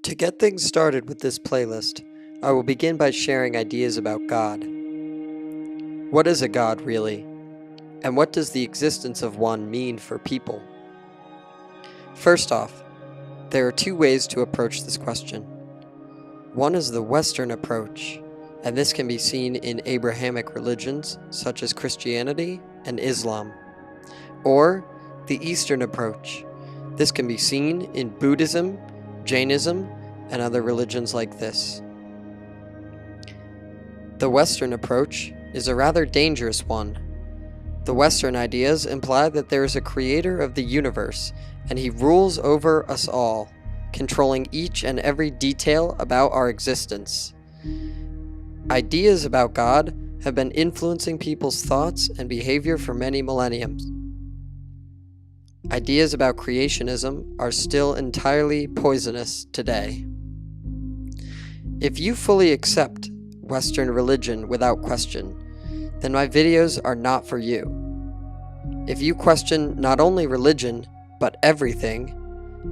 To get things started with this playlist, I will begin by sharing ideas about God. What is a God really? And what does the existence of one mean for people? First off, there are two ways to approach this question. One is the Western approach, and this can be seen in Abrahamic religions such as Christianity and Islam. Or the Eastern approach. This can be seen in Buddhism, Jainism, and other religions like this. The Western approach is a rather dangerous one. The Western ideas imply that there is a creator of the universe, and he rules over us all, controlling each and every detail about our existence. Ideas about God have been influencing people's thoughts and behavior for many millenniums. Ideas about creationism are still entirely poisonous today. If you fully accept Western religion without question, then my videos are not for you. If you question not only religion, but everything,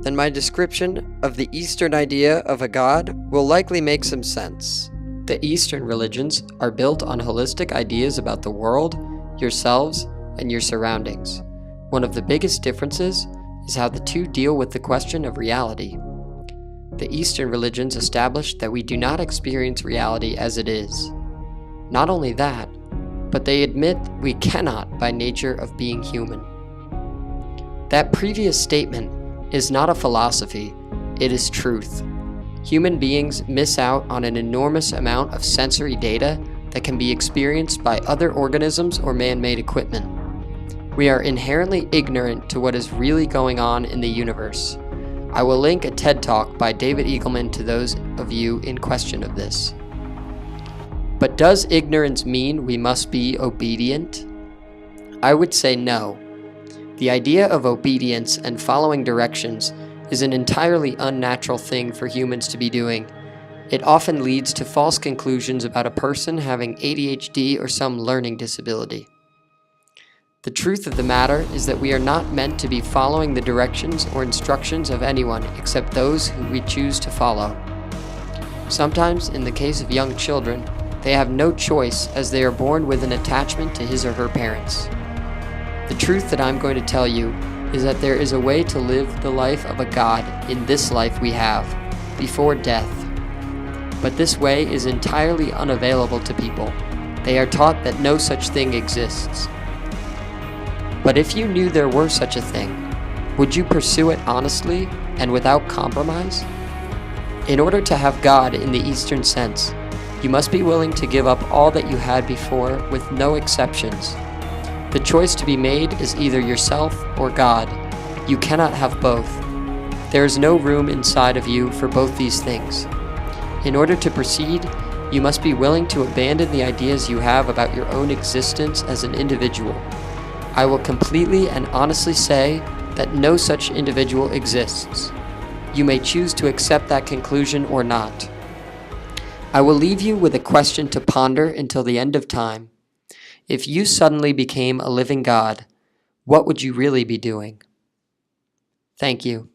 then my description of the Eastern idea of a God will likely make some sense. The Eastern religions are built on holistic ideas about the world, yourselves, and your surroundings. One of the biggest differences is how the two deal with the question of reality. The Eastern religions establish that we do not experience reality as it is. Not only that, but they admit we cannot by nature of being human. That previous statement is not a philosophy, it is truth. Human beings miss out on an enormous amount of sensory data that can be experienced by other organisms or man-made equipment. We are inherently ignorant to what is really going on in the universe. I will link a TED Talk by David Eagleman to those of you in question of this. But does ignorance mean we must be obedient? I would say no. The idea of obedience and following directions is an entirely unnatural thing for humans to be doing. It often leads to false conclusions about a person having ADHD or some learning disability. The truth of the matter is that we are not meant to be following the directions or instructions of anyone except those who we choose to follow. Sometimes, in the case of young children, they have no choice as they are born with an attachment to his or her parents. The truth that I'm going to tell you is that there is a way to live the life of a God in this life we have, before death. But this way is entirely unavailable to people. They are taught that no such thing exists. But if you knew there were such a thing, would you pursue it honestly and without compromise? In order to have God in the Eastern sense, you must be willing to give up all that you had before with no exceptions. The choice to be made is either yourself or God. You cannot have both. There is no room inside of you for both these things. In order to proceed, you must be willing to abandon the ideas you have about your own existence as an individual. I will completely and honestly say that no such individual exists. You may choose to accept that conclusion or not. I will leave you with a question to ponder until the end of time. If you suddenly became a living God, what would you really be doing? Thank you.